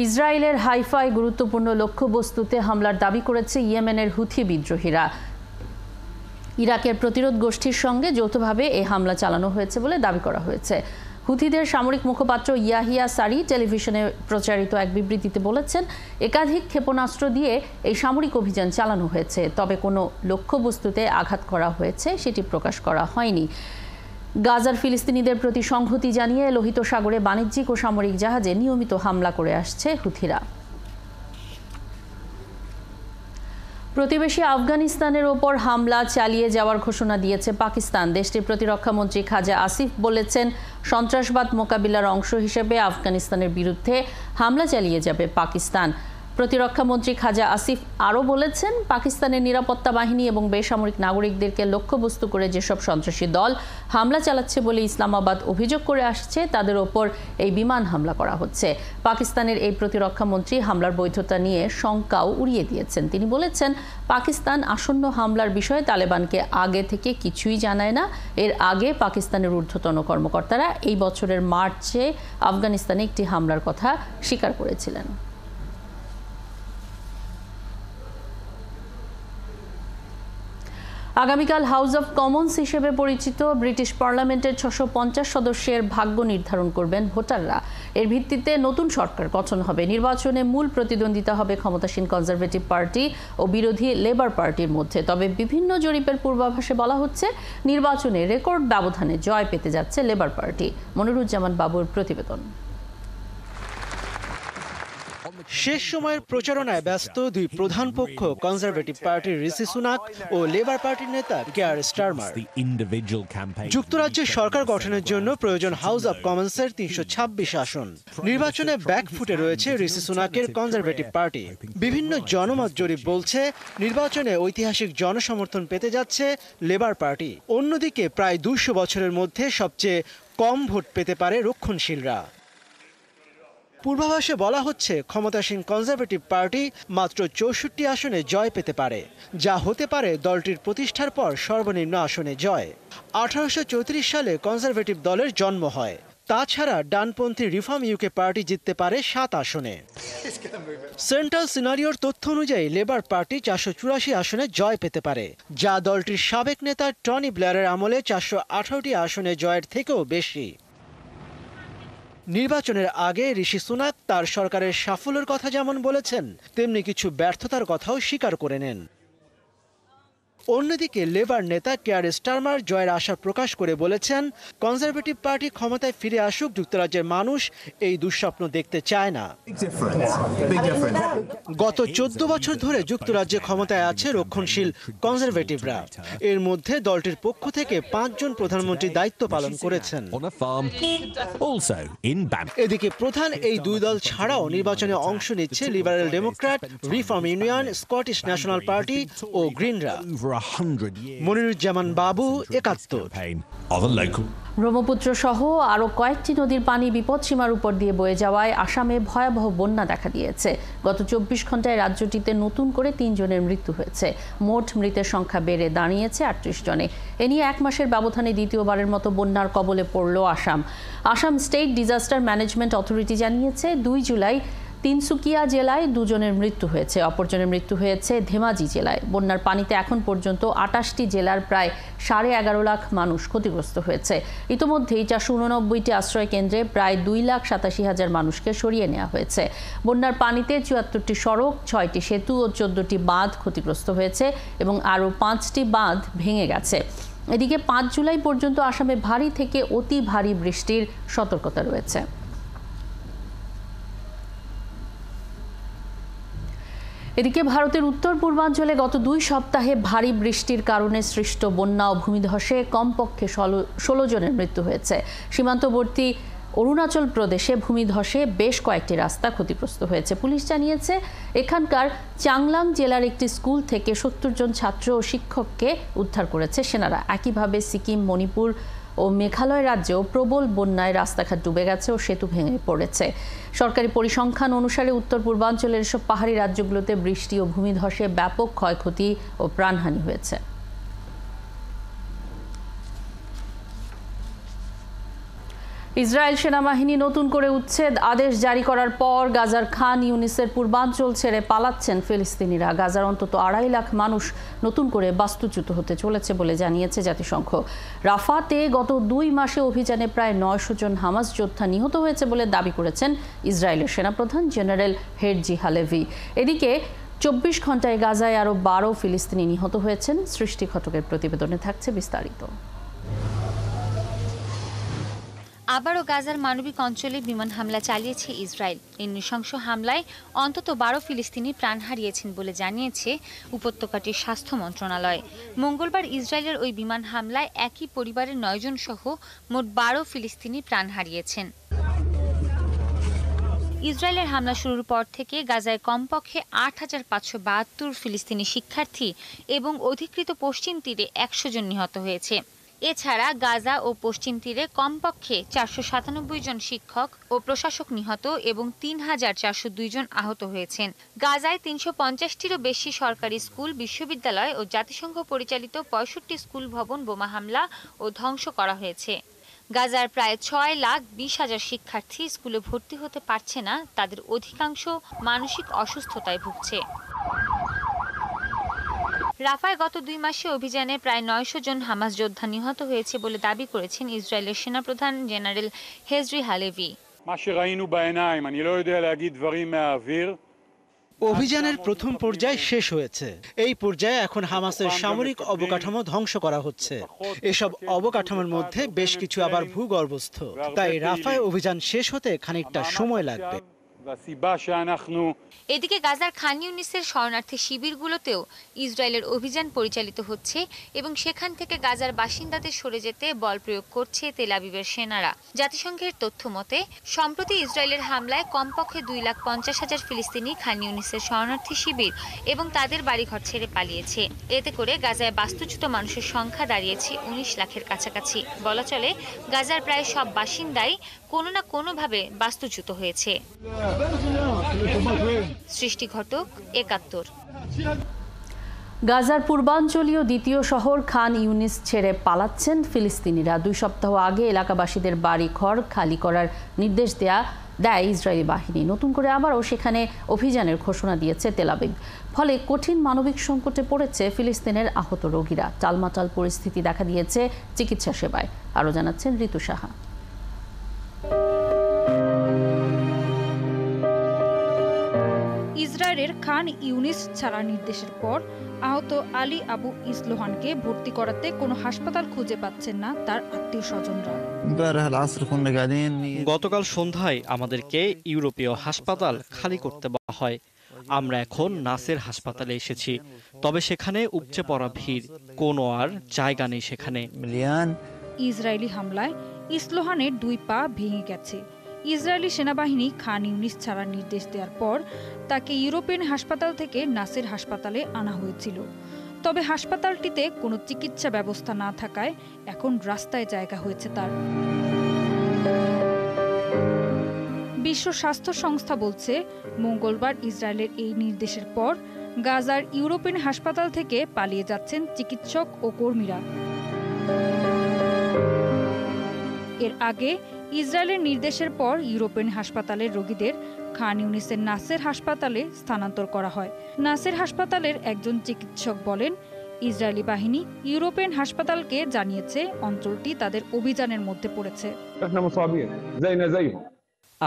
ইসরায়েলের হাইফায় গুরুত্বপূর্ণ লক্ষ্যবস্তুতে হামলার দাবি করেছে ইয়েমেনের হুথি বিদ্রোহীরা। ইরাকের প্রতিরোধ গোষ্ঠীর সঙ্গে যৌথভাবে এই হামলা চালানো হয়েছে বলে দাবি করা হয়েছে। হুথিদের সামরিক মুখপাত্র ইয়াহিয়া সারি টেলিভিশনে প্রচারিত এক বিবৃতিতে বলেছেন, একাধিক ক্ষেপণাস্ত্র দিয়ে এই সামরিক অভিযান চালানো হয়েছে, তবে কোনো লক্ষ্যবস্তুতে আঘাত করা হয়েছে সেটি প্রকাশ করা হয়নি। গাজার ফিলিস্তিনিদের প্রতি সংহতি জানিয়ে লোহিত সাগরে বাণিজ্যিক ও সামরিক জাহাজে নিয়মিত হামলা করে আসছে হুথিরা। প্রতিবেশী আফগানিস্তানের ওপর হামলা চালিয়ে যাওয়ার ঘোষণা দিয়েছে পাকিস্তান। দেশটির প্রতিরক্ষামন্ত্রী খাজা আসিফ বলেছেন, সন্ত্রাসবাদ মোকাবিলার অংশ হিসেবে আফগানিস্তানের বিরুদ্ধে হামলা চালিয়ে যাবে পাকিস্তান। প্রতিরক্ষামন্ত্রী খাজা আসিফ আরও বলেছেন, পাকিস্তানের নিরাপত্তা বাহিনী এবং বেসামরিক নাগরিকদেরকে লক্ষ্যবস্তু করে যেসব সন্ত্রাসী দল হামলা চালাচ্ছে বলে ইসলামাবাদ অভিযোগ করে আসছে, তাদের ওপর এই বিমান হামলা করা হচ্ছে। পাকিস্তানের এই প্রতিরক্ষামন্ত্রী হামলার বৈধতা নিয়ে শঙ্কাও উড়িয়ে দিয়েছেন। তিনি বলেছেন, পাকিস্তান আসন্ন হামলার বিষয়ে তালেবানকে আগে থেকে কিছুই জানায় না। এর আগে পাকিস্তানের ঊর্ধ্বতন কর্মকর্তারা এই বছরের মার্চে আফগানিস্তানে একটি হামলার কথা স্বীকার করেছিলেন। আগামীকাল হাউস অব কমন্স হিসেবে পরিচিত ব্রিটিশ পার্লামেন্টের 650 সদস্যের ভাগ্য নির্ধারণ করবেন ভোটাররা। এর ভিত্তিতে নতুন সরকার গঠন হবে। নির্বাচনে মূল প্রতিদ্বন্দ্বিতা হবে ক্ষমতাসীন কনজারভেটিভ পার্টি ও বিরোধী লেবার পার্টির মধ্যে। তবে বিভিন্ন জরিপের পূর্বাভাসে বলা হচ্ছে, নির্বাচনে রেকর্ড ব্যবধানে জয় পেতে যাচ্ছে লেবার পার্টি। মনিরুজ্জামান বাবুর প্রতিবেদন। শেষ সময়ের প্রচারণায় ব্যস্ত দুই প্রধান পক্ষ, কনজারভেটিভ পার্টির ঋষি সুনাক ও লেবার পার্টির নেতা কেয়ার স্টারমার। যুক্তরাজ্যে সরকার গঠনের জন্য প্রয়োজন হাউস অব কমন্সের 326 আসন। নির্বাচনে ব্যাকফুটে রয়েছে ঋষি সুনাকের কনজারভেটিভ পার্টি। বিভিন্ন জনমত জরিপ বলছে, নির্বাচনে ঐতিহাসিক জনসমর্থন পেতে যাচ্ছে লেবার পার্টি। অন্যদিকে প্রায় 200 বছরের মধ্যে সবচেয়ে কম ভোট পেতে পারে রক্ষণশীলরা। পূর্বাভাসে বলা হচ্ছে, ক্ষমতাসীন কনজারভেটিভ পার্টি মাত্র 64 আসনে জয় পেতে পারে, যা হতে পারে দলটির প্রতিষ্ঠার পর সর্বনিম্ন আসনে জয়। 1834 সালে কনজারভেটিভ দলের জন্ম হয়। তাছাড়া ডানপন্থী রিফর্ম ইউকে পার্টি জিততে পারে 7 আসনে। সেন্ট্রাল সিনারিওর তথ্য অনুযায়ী লেবার পার্টি 484 আসনে জয় পেতে পারে, যা দলটির সাবেক নেতা টনি ব্লেয়ারের আমলে 418টি আসনে জয়ের থেকেও বেশি। নির্বাচনের আগে ঋষি সুনাক তার সরকারের সাফল্যের কথা যেমন বলেছেন, তেমনি কিছু ব্যর্থতার কথাও স্বীকার করে নেন। অন্যদিকে লেবার নেতা কেয়ার স্টারমার জয়ের আশা প্রকাশ করে বলেছেন, কনজারভেটিভ পার্টি ক্ষমতায় ফিরে আসুক, যুক্তরাজ্যের মানুষ এই দুঃস্বপ্ন দেখতে চায় না। গত 14 বছর ধরে যুক্তরাজ্যে ক্ষমতায় আছে রক্ষণশীল কনজারভেটিভরা। এর মধ্যে দলটির পক্ষ থেকে 5 জন প্রধানমন্ত্রী দায়িত্ব পালন করেছেন। এদিকে প্রধান এই দুই দল ছাড়াও নির্বাচনে অংশ নিচ্ছে Liberal Democrat, Reform Union, Scottish National Party ও গ্রিনরা। মনিরুজ্জামান বাবু, 71। ব্রহ্মপুত্র সহ আরও কয়েকটি নদীর পানি বিপদসীমার উপর দিয়ে বয়ে যাওয়ায় আসামে ভয়াবহ বন্যা দেখা দিয়েছে। গত 24 ঘন্টায় রাজ্যটিতে নতুন করে 3 জনের মৃত্যু হয়েছে। মোট মৃতের সংখ্যা বেড়ে দাঁড়িয়েছে 38 জনে। এ নিয়ে 1 মাসের ব্যবধানে দ্বিতীয়বারের মতো বন্যার কবলে পড়ল Assam. Assam state disaster management authority জানিয়েছে, 2 জুলাই তিনসুকিয়া জেলায় 2 জনের মৃত্যু হয়েছে, অপরজনের মৃত্যু হয়েছে ধেমাজি জেলায়। বন্যার পানিতে এখন পর্যন্ত 28টি জেলার প্রায় 11.5 লাখ মানুষ ক্ষতিগ্রস্ত হয়েছে। ইতোমধ্যেই 489টি আশ্রয় কেন্দ্রে প্রায় 2,87,000 মানুষকে সরিয়ে নেওয়া হয়েছে। বন্যার পানিতে 74টি সড়ক, 6টি সেতু ও 14টি বাঁধ ক্ষতিগ্রস্ত হয়েছে এবং আরও 5টি বাঁধ ভেঙে গেছে। এদিকে 5 জুলাই পর্যন্ত আসামে ভারী থেকে অতি ভারী বৃষ্টির সতর্কতা রয়েছে। এদিকে ভারতের উত্তর পূর্বাঞ্চলে গত 2 সপ্তাহে ভারী বৃষ্টির কারণে সৃষ্ট বন্যা ও ভূমিধসে কমপক্ষে 16 জনের মৃত্যু হয়েছে। সীমান্তবর্তী অরুণাচল প্রদেশে ভূমিধসে বেশ কয়েকটি রাস্তা ক্ষতিগ্রস্ত হয়েছে। পুলিশ জানিয়েছে, এখানকার চাংলাং জেলার একটি স্কুল থেকে 70 জন ছাত্র ও শিক্ষককে উদ্ধার করেছে সেনারা। একইভাবে সিকিম, মণিপুর ও মেঘালয় রাজ্যেও প্রবল বন্যায় রাস্তাঘাট ডুবে গেছে ও সেতু ভেঙে পড়েছে। সরকারি পরিসংখ্যান অনুসারে উত্তর পূর্বাঞ্চলের এসব পাহাড়ি রাজ্যগুলোতে বৃষ্টি ও ভূমিধসে ব্যাপক ক্ষয়ক্ষতি ও প্রাণহানি হয়েছে। ইসরায়েল সেনাবাহিনী নতুন করে উচ্ছেদ আদেশ জারি করার পর গাজার খান ইউনিসের পূর্বাঞ্চল ছেড়ে পালাচ্ছেন ফিলিস্তিনিরা। গাজার অন্তত 2.5 লাখ মানুষ নতুন করে বাস্তুচ্যুত হতে চলেছে বলে জানিয়েছে জাতিসংঘ। রাফাতে গত 2 মাসে অভিযানে প্রায় 900 জন হামাস যোদ্ধা নিহত হয়েছে বলে দাবি করেছেন ইসরায়েলের সেনাপ্রধান জেনারেল হেরজি হালেভি। এদিকে 24 ঘন্টায় গাজায় আরও 12 ফিলিস্তিনি নিহত হয়েছেন। সৃষ্টি ঘটকের প্রতিবেদনে থাকছে বিস্তারিত। আবারও গাজার মানবিক অঞ্চলে বিমান হামলা চালিয়েছে ইসরায়েল। এই নৃশংস হামলায় অন্তত 12 ফিলিস্তিনি প্রাণ হারিয়েছেন বলে জানিয়েছে উপত্যকাটির স্বাস্থ্য মন্ত্রণালয়। মঙ্গলবার ইসরায়েলের ওই বিমান হামলায় একই পরিবারের 9 জন সহ মোট 12 ফিলিস্তিনি প্রাণ হারিয়েছেন। ইসরায়েলের হামলা শুরুর পর থেকে গাজায় কমপক্ষে 8,572 ফিলিস্তিনি শিক্ষার্থী এবং অধিকৃত পশ্চিম তীরে 100 জন নিহত হয়েছে। এছাড়া গাজা ও পশ্চিম তীরে কমপক্ষে 497 জন শিক্ষক ও প্রশাসক নিহত এবং 3,402 জন আহত হয়েছেন। গাজায় 350টিরও বেশি সরকারি স্কুল, বিশ্ববিদ্যালয় ও জাতিসংঘ পরিচালিত 65 স্কুল ভবন বোমা হামলা ও ধ্বংস করা হয়েছে। গাজার প্রায় 6,20,000 শিক্ষার্থী স্কুলে ভর্তি হতে পারছে না, তাদের অধিকাংশ মানসিক অসুস্থতায় ভুগছে। রাফায় গত 2 মাসে অভিযানে প্রায় 900 জন হামাস যোদ্ধা নিহত হয়েছে বলে দাবি করেছেন ইসরায়েলের সেনাপ্রধান জেনারেল হেজরি হালেভি। অভিযানের প্রথম পর্যায় শেষ হয়েছে। এই পর্যায়ে এখন হামাসের সামরিক অবকাঠামো ধ্বংস করা হচ্ছে। এসব অবকাঠামোর মধ্যে বেশ কিছু আবার ভূগর্ভস্থ। তাই রাফায় অভিযান শেষ হতে খানিকটা সময় লাগবে। এদিকে গাজার খান ইউনিসের শরণার্থী শিবিরগুলোতেও ইসরায়েলের অভিযান পরিচালিত হচ্ছে এবং সেখান থেকে গাজার বাসিন্দাদের সরে যেতে বল প্রয়োগ করছে তেল আবিবের সেনারা। জাতিসংঘের তথ্য মতে সম্প্রতি ইসরায়েলের হামলায় কমপক্ষে 2,50,000 ফিলিস্তিনি খান ইউনিসের শরণার্থী শিবির এবং তাদের বাড়িঘর ছেড়ে পালিয়েছে। এতে করে গাজায় বাস্তুচ্যুত মানুষের সংখ্যা দাঁড়িয়েছে 19 লাখের কাছাকাছি। বলা চলে গাজার প্রায় সব বাসিন্দাই কোনো না কোনোভাবে বাস্তুচ্যুত হয়েছে। সৃষ্টি ঘটক, 71। গাজার পূর্বাঞ্চলীয় দ্বিতীয় শহর খান ইউনিস ছেড়ে পালাচ্ছেন ফিলিস্তিনিরা। 2 সপ্তাহ আগে এলাকাবাসীদের বাড়ি ঘর খালি করার নির্দেশ দেয় ইসরায়েলি বাহিনী। নতুন করে আবারও সেখানে অভিযানের ঘোষণা দিয়েছে তেল আবিব। ফলে কঠিন মানবিক সংকটে পড়েছে ফিলিস্তিনের আহত রোগীরা। টালমাটাল পরিস্থিতি দেখা দিয়েছে চিকিৎসা সেবায়। আরও জানাচ্ছেন ঋতু সাহা। ইসরায়েলের খান ইউনিস ছাড়ার নির্দেশের পর আহত আলী আবু ইসলোহানকে ভর্তি করাতে কোনো হাসপাতাল খুঁজে পাচ্ছেন না তার আত্মীয়-স্বজনরা। গতকাল সন্ধ্যায় আমাদেরকে ইউরোপীয় হাসপাতাল খালি করতে বলা হয়। আমরা এখন নাসের হাসপাতালে এসেছি, তবে সেখানে উপচে পড়া ভিড়, কোনো আর জায়গা নেই সেখানে। ইসরায়েলি হামলায় ইসলোহানের 2 পা ভেঙে গেছে। ইসরায়েলি সেনাবাহিনী খান ইউনিস ছাড়ার নির্দেশ দেওয়ার পর তাকে ইউরোপিয়ান হাসপাতাল থেকে নাসের হাসপাতালে আনা হয়েছিল। তবে হাসপাতালটিতে কোনো চিকিৎসা ব্যবস্থা না থাকায় এখন রাস্তায় জায়গা হয়েছে তার। বিশ্ব স্বাস্থ্য সংস্থা বলছে মঙ্গলবার ইসরায়েলের এই নির্দেশের পর গাজার ইউরোপিয়ান হাসপাতাল থেকে পালিয়ে যাচ্ছেন চিকিৎসক ও কর্মীরা। এর আগে ইসরায়েলের নির্দেশের পর ইউরোপিয়ান হাসপাতালের রোগীদের খান ইউনিসের নাসের হাসপাতালে স্থানান্তর করা হয়। নাসের হাসপাতালের একজন চিকিৎসক বলেন, ইসরায়েলি বাহিনী ইউরোপিয়ান হাসপাতালকে জানিয়েছে অঞ্চলটি তাদের অভিযানের মধ্যে পড়েছে।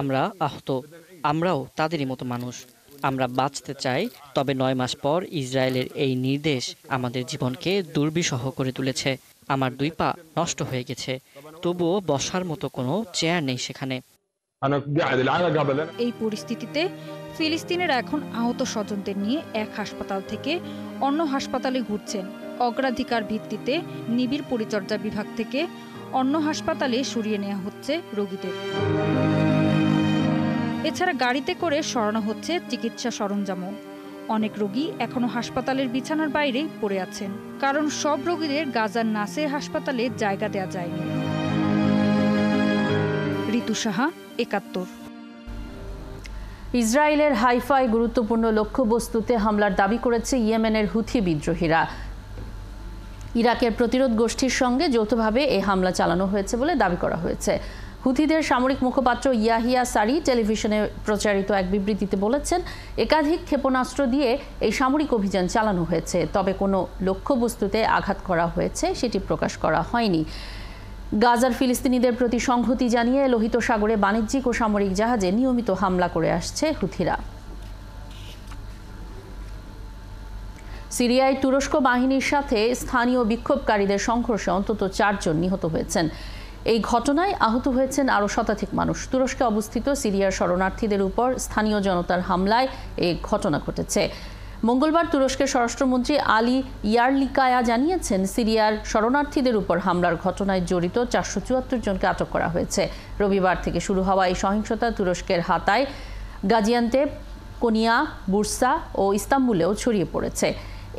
আমরা আহত, আমরাও তাদেরই মতো মানুষ। আমরা বাঁচতে চাই, তবে 9 মাস পর ইসরায়েলের এই নির্দেশ আমাদের জীবনকে দুর্বিষহ করে তুলেছে। আমার 2 পা নষ্ট হয়ে গেছে, তবুও বসার মতো কোনো চেয়ার নেই সেখানে। এই পরিস্থিতিতে ফিলিস্তিনিরা এখন আহত স্বজনদের নিয়ে এক হাসপাতাল থেকে অন্য হাসপাতালে ঘুরছেন। অগ্রাধিকার ভিত্তিতে নিবিড় পরিচর্যা বিভাগ থেকে অন্য হাসপাতালে সরিয়ে নেওয়া হচ্ছে রোগীদের। এছাড়া গাড়িতে করে সরানো হচ্ছে চিকিৎসা সরঞ্জামও। অনেক রোগী এখনো হাসপাতালের বিছানার বাইরে পড়ে আছেন, কারণ সব রোগীদের গাজার নাসের হাসপাতালে জায়গা দেওয়া যায়নি। ঋতু সাহা, 71। ইসরায়েলের হাইফায় গুরুত্বপূর্ণ লক্ষ্যবস্তুতে হামলার দাবি করেছে ইয়েমেনের হুথি বিদ্রোহীরা। ইরাকের প্রতিরোধ গোষ্ঠীর সঙ্গে যৌথভাবে এই হামলা চালানো হয়েছে বলে দাবি করা হয়েছে। হুথিদের সামরিক মুখপাত্র ইয়াহিয়া সারি টেলিভিশনে প্রচারিত এক বিবৃতিতে বলেছেন, একাধিক ক্ষেপণাস্ত্র দিয়ে এই সামরিক অভিযান চালানো হয়েছে, তবে কোনো লক্ষ্যবস্তুতে আঘাত করা হয়েছে সেটি প্রকাশ করা হয়নি। গাজার ফিলিস্তিনিদের প্রতি সংহতি জানিয়ে লোহিত সাগরে বাণিজ্যিক ও সামরিক জাহাজে নিয়মিত হামলা করে আসছে হুথিরা। সিরিয়ায় তুরস্ক বাহিনীর সাথে স্থানীয় বিক্ষোভকারীদের সংঘর্ষে অন্তত 4 জন নিহত হয়েছেন। এই ঘটনায় আহত হয়েছেন আরও শতাধিক মানুষ। তুরস্কে অবস্থিত সিরিয়ার শরণার্থীদের উপর স্থানীয় জনতার হামলায় এই ঘটনা ঘটেছে। মঙ্গলবার তুরস্কের স্বরাষ্ট্রমন্ত্রী আলী ইয়ারলিকায়া জানিয়েছেন, সিরিয়ার শরণার্থীদের উপর হামলার ঘটনায় জড়িত 474 জনকে আটক করা হয়েছে। রবিবার থেকে শুরু হওয়া এই সহিংসতা তুরস্কের হাতায়, গাজিয়ান্তেপ, কোনিয়া, বুরসা ও ইস্তাম্বুলেও ছড়িয়ে পড়েছে।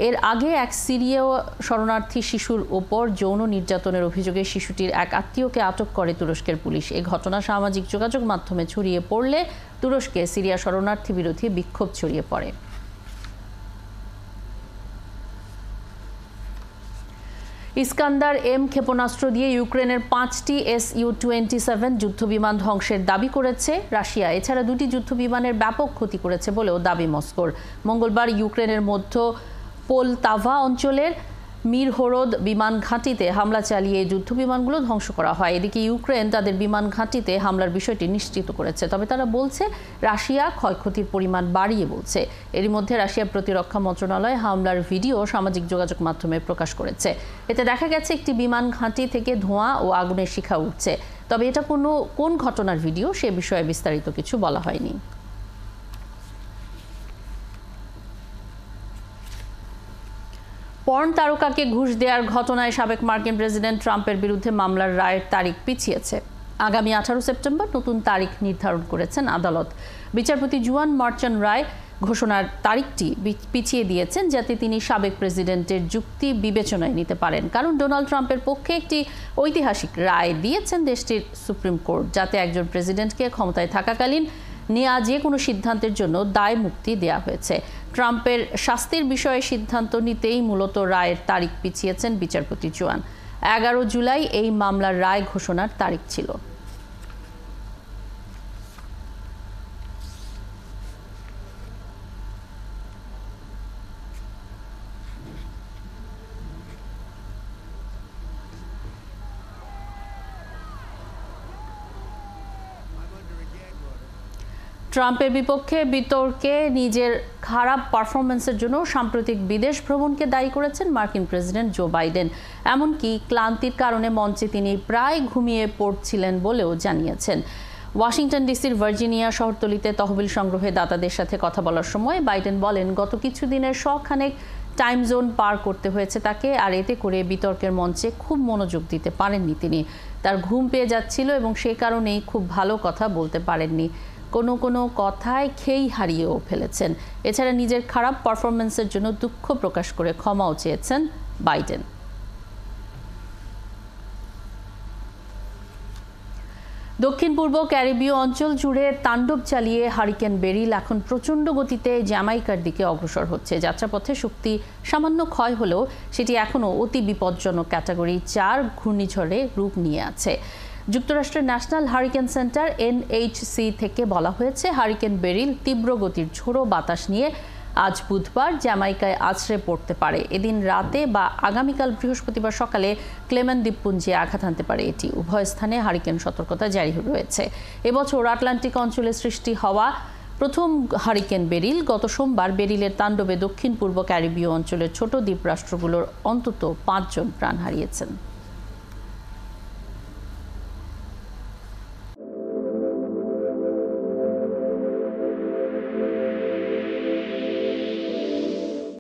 এর আগে এক সিরীয় শরণার্থী শিশুর ওপর যৌন নির্যাতনের অভিযোগে শিশুটির এক আত্মীয়কে আটক করে তুরস্কের পুলিশ। এই ঘটনা সামাজিক যোগাযোগ মাধ্যমে ছড়িয়ে পড়লে তুরস্কে সিরিয়া শরণার্থী বিরোধী বিক্ষোভ ছড়িয়ে পড়ে। ইস্কান্দার এম ক্ষেপণাস্ত্র দিয়ে ইউক্রেনের 5টি Su-27 যুদ্ধবিমান ধ্বংসের দাবি করেছে রাশিয়া। এছাড়া 2টি যুদ্ধবিমানের ব্যাপক ক্ষতি করেছে বলেও দাবি মস্কোর। মঙ্গলবার ইউক্রেনের মধ্য পোলতাভা অঞ্চলের মিরহোরোদ বিমান ঘাঁটিতে হামলা চালিয়ে এই যুদ্ধবিমানগুলো ধ্বংস করা হয়। এদিকে ইউক্রেন তাদের বিমান ঘাঁটিতে হামলার বিষয়টি নিশ্চিত করেছে, তবে তারা বলছে রাশিয়া ক্ষয়ক্ষতির পরিমাণ বাড়িয়ে বলছে। এরই মধ্যে রাশিয়ার প্রতিরক্ষা মন্ত্রণালয় হামলার ভিডিও সামাজিক যোগাযোগ মাধ্যমে প্রকাশ করেছে। এতে দেখা গেছে একটি বিমান ঘাঁটি থেকে ধোঁয়া ও আগুনের শিখা উঠছে, তবে এটা কোন ঘটনার ভিডিও সে বিষয়ে বিস্তারিত কিছু বলা হয়নি। পর্ন তারকাকে ঘুষ দেওয়ার ঘটনায় সাবেক মার্কিন প্রেসিডেন্ট ট্রাম্পের বিরুদ্ধে মামলার রায়ের তারিখ পিছিয়েছে। আগামী 18 সেপ্টেম্বর নতুন তারিখ নির্ধারণ করেছেন আদালত। বিচারপতি জুয়ান মার্চান রায় ঘোষণার তারিখটি পিছিয়ে দিয়েছেন যাতে তিনি সাবেক প্রেসিডেন্টের যুক্তি বিবেচনায় নিতে পারেন, কারণ ডোনাল্ড ট্রাম্পের পক্ষে একটি ঐতিহাসিক রায় দিয়েছেন দেশটির সুপ্রিম কোর্ট, যাতে একজন প্রেসিডেন্টকে ক্ষমতায় থাকাকালীন নেওয়া যে কোনো সিদ্ধান্তের জন্য দায় মুক্তি দেওয়া হয়েছে। ট্রাম্পের শাস্তির বিষয়ে সিদ্ধান্ত নিতেই মূলত রায়ের তারিখ পিছিয়েছেন বিচারপতি জুয়ান। 11 জুলাই এই মামলার রায় ঘোষণার তারিখ ছিল। ট্রাম্পের বিপক্ষে বিতর্কে নিজের খারাপ পারফরমেন্সের জন্য সাম্প্রতিক বিদেশ ভ্রমণকে দায়ী করেছেন মার্কিন প্রেসিডেন্ট জো বাইডেন। এমনকি ক্লান্তির কারণে মঞ্চে তিনি প্রায় ঘুমিয়ে পড়ছিলেন বলেও জানিয়েছেন। ওয়াশিংটন ডিসির ভার্জিনিয়া শহরতলিতে তহবিল সংগ্রহে দাতাদের সাথে কথা বলার সময় বাইডেন বলেন, গত কিছুদিনের শখানেক টাইম জোন পার করতে হয়েছে তাকে, আর এতে করে বিতর্কের মঞ্চে খুব মনোযোগ দিতে পারেননি তিনি। তার ঘুম পেয়ে যাচ্ছিল এবং সে কারণেই খুব ভালো কথা বলতে পারেননি। কোনো কথায় খেই হারিয়েও ফেলেছেন। এছাড়া নিজের খারাপ পারফরমেন্সের জন্য দুঃখ প্রকাশ করে ক্ষমাও চেয়েছেন বাইডেন। দক্ষিণ পূর্ব ক্যারিবীয় অঞ্চল জুড়ে তাণ্ডব চালিয়ে হারিকেন বেরিল এখন প্রচণ্ড গতিতে জ্যামাইকার দিকে অগ্রসর হচ্ছে। যাত্রাপথে শক্তি সামান্য ক্ষয় হলেও সেটি এখনও অতি বিপজ্জনক ক্যাটাগরি 4 ঘূর্ণিঝড়ে রূপ নিয়ে আছে। যুক্তরাষ্ট্রের ন্যাশনাল হারিকেন সেন্টার NHC থেকে বলা হয়েছে, হারিকেন বেরিল তীব্র গতির ঝোড়ো বাতাস নিয়ে আজ বুধবার জ্যামাইকায় আছড়ে পড়তে পারে। এদিন রাতে বা আগামীকাল বৃহস্পতিবার সকালে ক্লেমেন দ্বীপপুঞ্জে আঘাত হানতে পারে এটি। উভয় স্থানে হারিকেন সতর্কতা জারি রয়েছে। এবছর আটলান্টিক অঞ্চলে সৃষ্টি হওয়া প্রথম হারিকেন বেরিল। গত সোমবার বেরিলের তাণ্ডবে দক্ষিণ পূর্ব ক্যারিবীয় অঞ্চলের ছোট দ্বীপ রাষ্ট্রগুলোর অন্তত 5 জন প্রাণ হারিয়েছেন।